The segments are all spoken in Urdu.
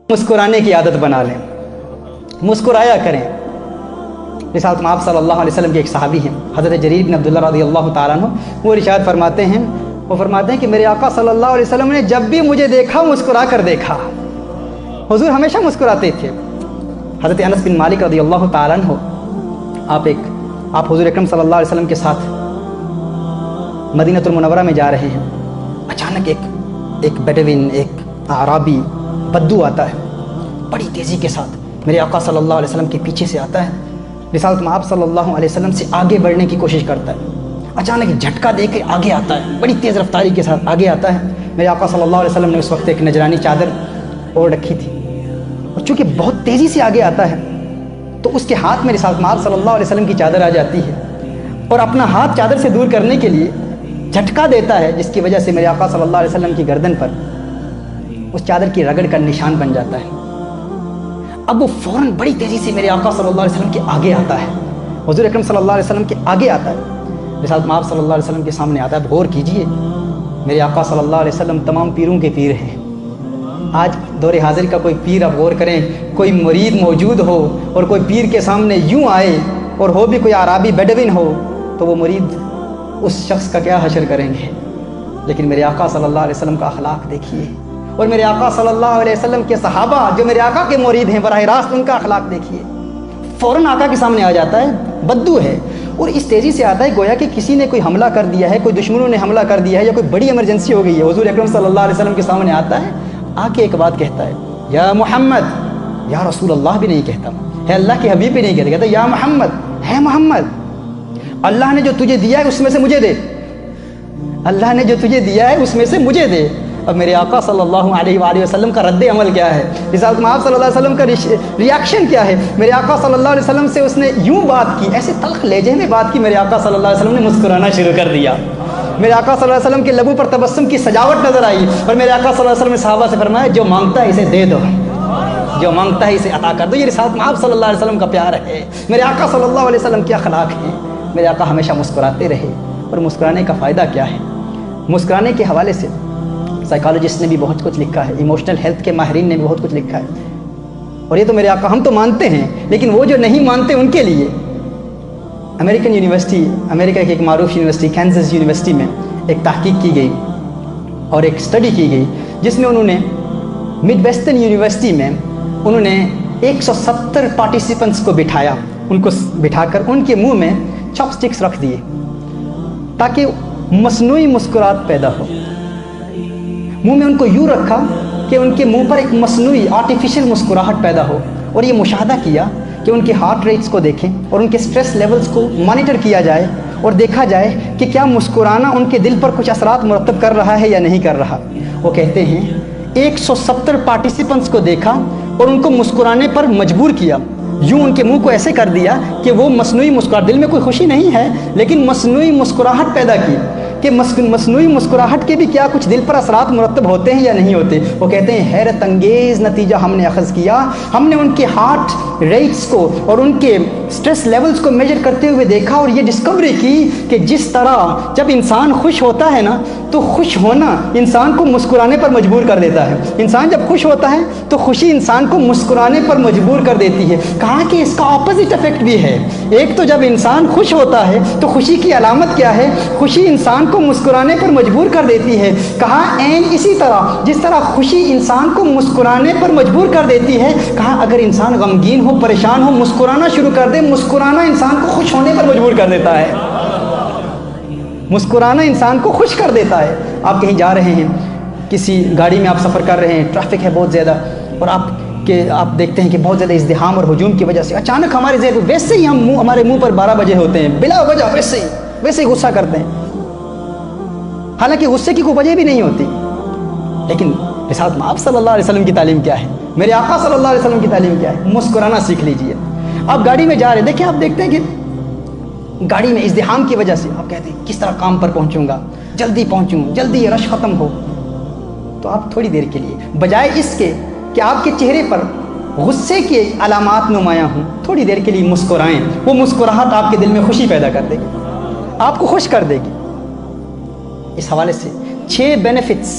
مسکرانے کی عادت بنا لیں، مسکرایا کریں۔ رسالت میں آپ صلی اللہ علیہ وسلم کے ایک صحابی ہیں حضرت جریر بن عبداللہ رضی اللہ تعالیٰ عنہ، وہ ارشاد فرماتے ہیں کہ میرے آقا صلی اللہ علیہ وسلم نے جب بھی مجھے دیکھا مسکرا کر دیکھا۔ حضور ہمیشہ مسکراتے تھے۔ حضرت انس بن مالک رضی اللہ تعالیٰ عنہ آپ حضور اکرم صلی اللہ علیہ وسلم کے ساتھ مدینہ المنورہ میں جا رہے ہیں، اچانک ایک بیڈوین، ایک اعرابی بدو آتا ہے، بڑی تیزی کے ساتھ میرے آقا صلی اللہ علیہ وسلم کے پیچھے سے آتا ہے، رسالت میں آپ صلی اللہ علیہ وسلم سے آگے بڑھنے کی کوشش کرتا ہے، اچانک ایک جھٹکا دے کے آگے آتا ہے، بڑی تیز رفتاری کے ساتھ آگے آتا ہے۔ میرے آقا صلی اللہ علیہ وسلم نے اس وقت ایک نجرانی چادر اوڑھ رکھی تھی، اور چونکہ بہت تیزی سے آگے آتا ہے تو اس کے ہاتھ میں رسالت میں آپ صلی اللہ علیہ وسلم کی چادر آ جاتی ہے، اور اپنا ہاتھ چادر سے دور کرنے کے لیے جھٹکا دیتا ہے، جس کی وجہ سے میرے آقا صلی اللہ علیہ وسلم کی گردن پر اس چادر کی رگڑ کا نشان بن جاتا ہے۔ اب وہ فوراً بڑی تیزی سے میرے آقا صلی اللہ علیہ وسلم کے آگے آتا ہے، حضور اکرم صلی اللہ علیہ وسلم کے آگے آتا ہے، رسالت میں آپ صلی اللہ علیہ وسلم کے سامنے آتا ہے۔ اب غور کیجئے، میرے آقا صلی اللہ علیہ وسلم تمام پیروں کے پیر ہیں۔ آج دور حاضر کا کوئی پیر، آپ غور کریں، کوئی مرید موجود ہو اور کوئی پیر کے سامنے یوں آئے اور ہو بھی کوئی عربی بیڈوین ہو، تو وہ مرید اس شخص کا کیا حشر کریں گے؟ لیکن میرے آقا صلی اللہ علیہ وسلم کا اخلاق دیکھیے، اور میرے آقا صلی اللہ علیہ وسلم کے صحابہ جو میرے آقا کے مرید ہیں براہ راست، ان کا اخلاق دیکھیے۔ فوراً آقا کے سامنے آ جاتا ہے، بدو ہے، اور اس تیزی سے آتا ہے گویا کہ کسی نے کوئی حملہ کر دیا ہے، کوئی دشمنوں نے حملہ کر دیا ہے، یا کوئی بڑی ایمرجنسی ہو گئی ہے۔ حضور اکرم صلی اللہ علیہ وسلم کے سامنے آتا ہے، آ کے ایک بات کہتا ہے، یا محمد، یا رسول اللہ بھی نہیں کہتا، ہے اللہ کے حبیب بھی نہیں کہتا، کہتا یا محمد، ہے محمد، اللہ نے جو تجھے دیا ہے اس میں سے مجھے دے، اللہ نے جو تجھے دیا ہے اس میں سے مجھے دے۔ اب میرے آقا صلی اللہ علیہ وآلہ وسلم کا رد عمل کیا ہے؟ رسالت میں آپ صلی اللہ علیہ وسلم کا ریاکشن کیا ہے؟ میرے آقا صلی اللہ علیہ وسلم سے اس نے یوں بات کی، ایسے تلخ لہجے میں بات کی، میرے آقا صلی اللہ علیہ وسلم نے مسکرانا شروع کر دیا۔ میرے آقا صلی اللہ علیہ وسلم کے لبوں پر تبسم کی سجاوٹ نظر آئی، اور میرے آقا صلی اللہ علیہ وسلم نے صحابہ سے فرمایا، جو مانگتا ہے اسے دے دو، جو مانگتا ہے اسے عطا کر دو۔ یہ رسالت میں آپ صلی اللہ علیہ وسلم کا پیار ہے، میرے آقا صلی اللہ علیہ وسلم کے اخلاق ہیں۔ میرے آقا ہمیشہ مسکراتے رہے، اور مسکرانے کا فائدہ کیا ہے؟ مسکرانے کے حوالے سے سائیکالوجسٹ نے بھی بہت کچھ لکھا ہے، ایموشنل ہیلتھ کے ماہرین نے بھی بہت کچھ لکھا ہے، اور یہ تو میرے آقا ہم تو مانتے ہیں، لیکن وہ جو نہیں مانتے ان کے لیے امریکن یونیورسٹی، امریکہ کی ایک معروف یونیورسٹی کینزس یونیورسٹی میں ایک تحقیق کی گئی اور ایک اسٹڈی کی گئی، جس میں انہوں نے مڈ ویسٹرن یونیورسٹی میں انہوں نے 170 پارٹیسپنٹس کو بٹھایا، ان کو بٹھا کر ان کے منہ میں چاپ سٹکس رکھ دیے تاکہ مصنوعی مسکراہٹ پیدا ہو۔ منہ میں ان کو یوں رکھا کہ ان کے منہ پر ایک مصنوعی آرٹیفیشل مسکراہٹ پیدا ہو، اور یہ مشاہدہ کیا کہ ان کے ہارٹ ریٹس کو دیکھیں اور ان کے سٹریس لیولز کو مانیٹر کیا جائے، اور دیکھا جائے کہ کیا مسکرانا ان کے دل پر کچھ اثرات مرتب کر رہا ہے یا نہیں کر رہا۔ وہ کہتے ہیں 170 پارٹیسپنٹس کو دیکھا اور ان کو مسکرانے پر مجبور کیا، یوں ان کے منہ کو ایسے کر دیا کہ وہ مصنوعی مسکراہٹ، دل میں کوئی خوشی نہیں ہے لیکن مصنوعی مسکراہٹ پیدا کی، کہ مصنوعی مسکراہٹ کے بھی کیا کچھ دل پر اثرات مرتب ہوتے ہیں یا نہیں ہوتے۔ وہ کہتے ہیں حیرت انگیز نتیجہ ہم نے اخذ کیا، ہم نے ان کے ہارٹ ریٹس کو اور ان کے سٹریس لیولز کو میجر کرتے ہوئے دیکھا، اور یہ ڈسکوری کی کہ جس طرح جب انسان خوش ہوتا ہے نا، تو خوش ہونا انسان کو مسکرانے پر مجبور کر دیتا ہے۔ انسان جب خوش ہوتا ہے تو خوشی انسان کو مسکرانے پر مجبور کر دیتی ہے۔ کہا کہ اس کا اپوزٹ افیکٹ بھی ہے، ایک تو جب انسان خوش ہوتا ہے تو خوشی کی علامت کیا ہے؟ خوشی انسان کو مسکرانے پر مجبور کر دیتی ہے۔ کہا این اسی طرح جس طرح خوشی انسان کو مسکرانے پر مجبور کر دیتی ہے، کہا اگر انسان غمگین ہو، پریشان ہو، مسکرانا شروع کر دے، مسکرانا انسان کو خوش ہونے پر مجبور کر دیتا ہے۔ مسکرانا انسان کو خوش کر دیتا ہے۔ آپ کہیں جا رہے ہیں، کسی گاڑی میں آپ سفر کر رہے ہیں، ٹریفک ہے بہت زیادہ، اور آپ دیکھتے ہیں کہ بہت زیادہ ازدحام اور ہجوم کی وجہ سے اچانک ہمارے ذہن ویسے ہی ہمارے منہ پر 12 بجے ہوتے ہیں، بلا وجہ ویسے ہی غصہ کرتے ہیں، حالانکہ غصے کی کوئی وجہ بھی نہیں ہوتی۔ لیکن رسالت میں آپ صلی اللہ علیہ وسلم کی تعلیم کیا ہے؟ میرے آقا صلی اللہ علیہ وسلم کی تعلیم کیا ہے؟ مسکرانا سیکھ لیجئے۔ آپ گاڑی میں جا رہے ہیں، دیکھیں آپ دیکھتے ہیں کہ گاڑی میں ازدحام کی وجہ سے آپ کہتے ہیں کس طرح کام پر پہنچوں گا، جلدی پہنچوں، جلدی یہ رش ختم ہو، تو آپ تھوڑی دیر کے لیے بجائے اس کے کہ آپ کے چہرے پر غصے کے علامات نمایاں ہوں، تھوڑی دیر کے لیے مسکرائیں۔ وہ مسکراہٹ آپ کے دل میں خوشی پیدا کر دے گی، آپ کو خوش کر دے گی۔ اس حوالے سے 6 بینیفٹس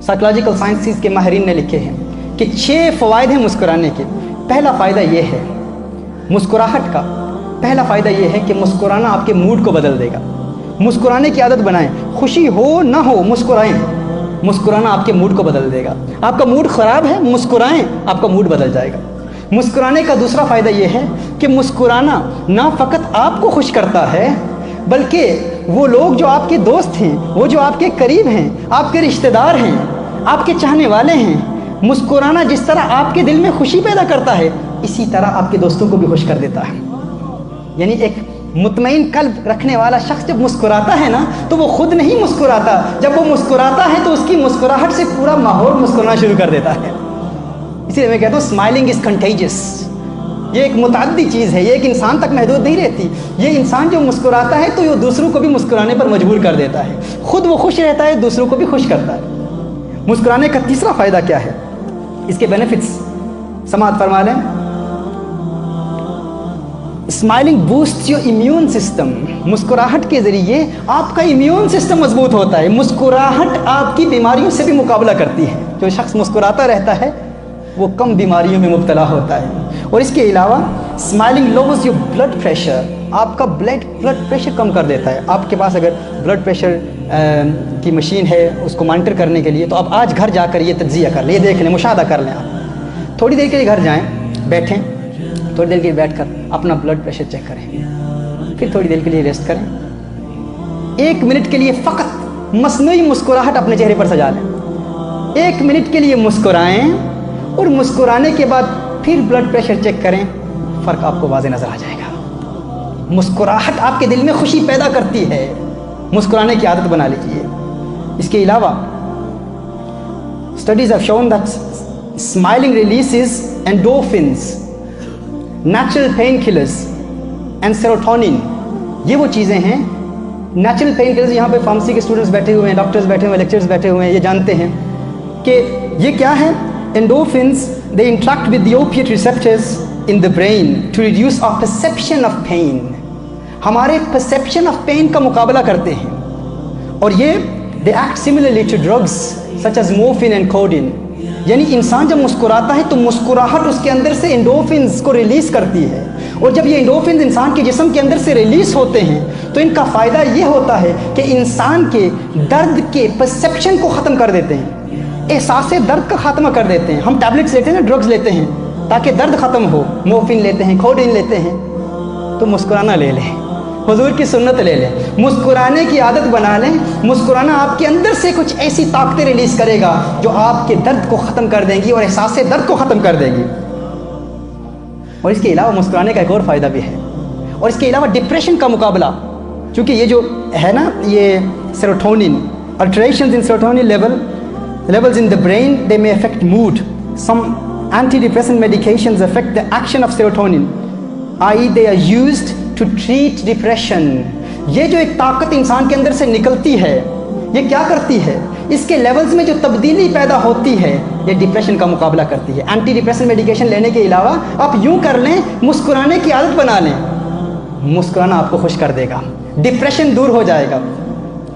سائیکولوجیکل سائنسز کے ماہرین نے لکھے ہیں کہ 6 فوائد ہیں مسکرانے کے۔ پہلا فائدہ یہ ہے مسکراہٹ کا، پہلا فائدہ یہ ہے کہ مسکرانا آپ کے موڈ کو بدل دے گا۔ مسکرانے کی عادت بنائیں، خوشی ہو نہ ہو مسکرائیں، مسکرانا آپ کے موڈ کو بدل دے گا۔ آپ کا موڈ خراب ہے، مسکرائیں، آپ کا موڈ بدل جائے گا۔ مسکرانے کا دوسرا فائدہ یہ ہے کہ مسکرانا نہ فقط آپ کو خوش کرتا ہے بلکہ وہ لوگ جو آپ کے دوست ہیں، وہ جو آپ کے قریب ہیں، آپ کے رشتہ دار ہیں، آپ کے چاہنے والے ہیں، مسکرانا جس طرح آپ کے دل میں خوشی پیدا کرتا ہے اسی طرح آپ کے دوستوں کو بھی خوش کر دیتا ہے۔ یعنی ایک مطمئن قلب رکھنے والا شخص جب مسکراتا ہے نا تو وہ خود نہیں مسکراتا، جب وہ مسکراتا ہے تو اس کی مسکراہٹ سے پورا ماحول مسکرانا شروع کر دیتا ہے۔ اسی لیے میں کہتا ہوں اسمائلنگ از کنٹیجس۔ یہ ایک متعدی چیز ہے، یہ ایک انسان تک محدود نہیں رہتی۔ یہ انسان جو مسکراتا ہے تو وہ دوسروں کو بھی مسکرانے پر مجبور کر دیتا ہے، خود وہ خوش رہتا ہے، دوسروں کو بھی خوش کرتا ہے۔ مسکرانے کا تیسرا فائدہ کیا ہے، اس کے بینیفٹس سماعت فرما لیں۔ Smiling boost your immune system. مسکراہٹ کے ذریعے آپ کا امیون سسٹم مضبوط ہوتا ہے۔ مسکراہٹ آپ کی بیماریوں سے بھی مقابلہ کرتی ہے۔ جو شخص مسکراتا رہتا ہے وہ کم بیماریوں میں مبتلا ہوتا ہے۔ اور اس کے علاوہ smiling lowers your blood pressure, آپ کا بلڈ پریشر کم کر دیتا ہے۔ آپ کے پاس اگر بلڈ پریشر کی مشین ہے اس کو مانیٹر کرنے کے لیے تو آپ آج گھر جا کر یہ تجزیہ کر لیں، یہ دیکھ لیں، مشاہدہ کر لیں۔ آپ تھوڑی دیر کے لیے گھر جائیں، بیٹھیں، تھوڑی دیر کے لیے بیٹھ کر اپنا بلڈ پریشر چیک کریں، پھر تھوڑی دیر کے لیے ریسٹ کریں۔ 1 منٹ کے لیے فقط مصنوعی مسکراہٹ اپنے چہرے پر سجا لیں۔ 1 منٹ کے لیے مسکرائیں اور مسکرانے کے بعد پھر بلڈ پریشر چیک کریں، فرق آپ کو واضح نظر آ جائے گا۔ مسکراہٹ آپ کے دل میں خوشی پیدا کرتی ہے، مسکرانے کی عادت بنا لیجیے۔ اس کے علاوہ studies have shown that smiling releases endorphins, natural pain killers and serotonin. یہ وہ چیزیں ہیں نیچرل پین کلرز۔ یہاں پہ فارمیسی کے اسٹوڈنٹس بیٹھے ہوئے ہیں، ڈاکٹرز بیٹھے ہوئے ہیں، لیکچرز بیٹھے ہوئے ہیں، یہ جانتے ہیں کہ یہ کیا ہے۔ endorphins they interact with the opiate receptors in the brain to reduce our perception of pain۔ ہمارے perception of pain کا مقابلہ کرتے ہیں، اور یہ they act similarly to drugs such as morphine and codeine۔ یعنی انسان جب مسکراتا ہے تو مسکراہٹ اس کے اندر سے انڈورفنز کو ریلیز کرتی ہے، اور جب یہ انڈورفنز انسان کے جسم کے اندر سے ریلیز ہوتے ہیں تو ان کا فائدہ یہ ہوتا ہے کہ انسان کے درد کے پرسیپشن کو ختم کر دیتے ہیں، احساس درد کا خاتمہ کر دیتے ہیں۔ ہم ٹیبلٹس لیتے ہیں نا، ڈرگز لیتے ہیں تاکہ درد ختم ہو، مورفین لیتے ہیں، کوڈین لیتے ہیں، تو مسکرانا لے لیں، حضور کی سنت لے لیں، مسکرانے کی عادت بنا لیں۔ مسکرانا آپ کے اندر سے کچھ ایسی طاقتیں ریلیز کرے گا جو آپ کے درد کو ختم کر دیں گی اور احساس درد کو ختم کر دیں گی۔ اور اس کے علاوہ مسکرانے کا ایک اور فائدہ بھی ہے، اور اس کے علاوہ ڈپریشن کا مقابلہ، چونکہ یہ جو ہے نا یہ serotonin, alterations in serotonin levels in the brain, they may affect mood. Some antidepressant medications affect the action of serotonin, i.e. they are used to treat depression۔ یہ جو ایک طاقت انسان کے اندر سے نکلتی ہے یہ کیا کرتی ہے، اس کے لیولز میں جو تبدیلی پیدا ہوتی ہے یہ ڈپریشن کا مقابلہ کرتی ہے۔ اینٹی ڈپریسنٹ میڈیکیشن لینے کے علاوہ آپ یوں کر لیں، مسکرانے کی عادت بنا لیں، مسکرانا آپ کو خوش کر دے گا، ڈپریشن دور ہو جائے گا۔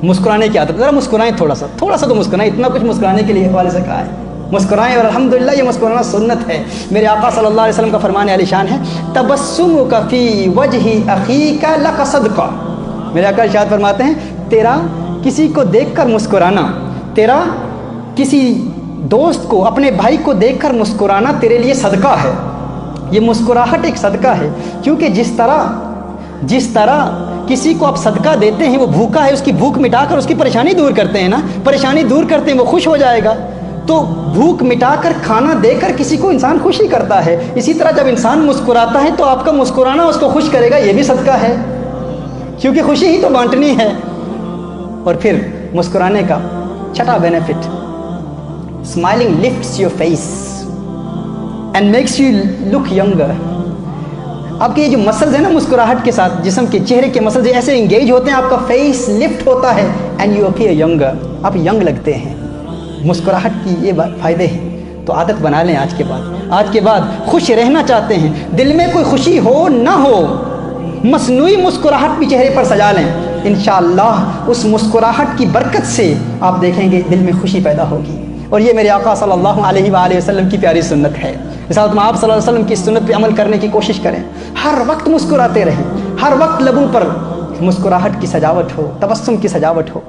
مسکرانے کی عادت، ذرا مسکرائیں، تھوڑا سا تو مسکرائیں، اتنا کچھ مسکرانے کے لیے حوالے سے کہا ہے، مسکرائیں۔ اور الحمدللہ یہ مسکرانا سنت ہے۔ میرے آقا صلی اللہ علیہ وسلم کا فرمان عالی شان ہے، تبسمک فی وجہ اخیک لک صدقہ۔ میرے آقا ارشاد فرماتے ہیں تیرا کسی کو دیکھ کر مسکرانا، تیرا کسی دوست کو، اپنے بھائی کو دیکھ کر مسکرانا تیرے لیے صدقہ ہے۔ یہ مسکراہٹ ایک صدقہ ہے، کیونکہ جس طرح کسی کو آپ صدقہ دیتے ہیں، وہ بھوکا ہے، اس کی بھوک مٹا کر اس کی پریشانی دور کرتے ہیں نا، پریشانی دور کرتے ہیں وہ خوش ہو جائے گا، تو بھوک مٹا کر کھانا دے کر کسی کو انسان خوشی کرتا ہے۔ اسی طرح جب انسان مسکراتا ہے تو آپ کا مسکرانا اس کو خوش کرے گا، یہ بھی صدقہ ہے، کیونکہ خوشی ہی تو بانٹنی ہے۔ اور پھر مسکرانے کا چھٹا benefit, smiling lifts your face and makes you look younger. آپ کے یہ جو مسلز ہیں نا مسکراہٹ کے ساتھ، جسم کے چہرے کے مسلز ایسے انگیج ہوتے ہیں، آپ کا فیس لفٹ ہوتا ہے، اینڈ یو اپیئر ینگر، آپ ینگ لگتے ہیں۔ مسکراہٹ کی یہ فائدے ہیں، تو عادت بنا لیں آج کے بعد خوش رہنا چاہتے ہیں، دل میں کوئی خوشی ہو نہ ہو، مصنوعی مسکراہٹ بھی چہرے پر سجا لیں، انشاءاللہ اس مسکراہٹ کی برکت سے آپ دیکھیں گے دل میں خوشی پیدا ہوگی، اور یہ میرے آقا صلی اللہ علیہ وآلہ وسلم کی پیاری سنت ہے۔ اس حالت میں آپ صلی اللہ علیہ وسلم کی سنت پہ عمل کرنے کی کوشش کریں، ہر وقت مسکراتے رہیں، ہر وقت لبوں پر مسکراہٹ کی سجاوٹ ہو، تبسم کی سجاوٹ ہو۔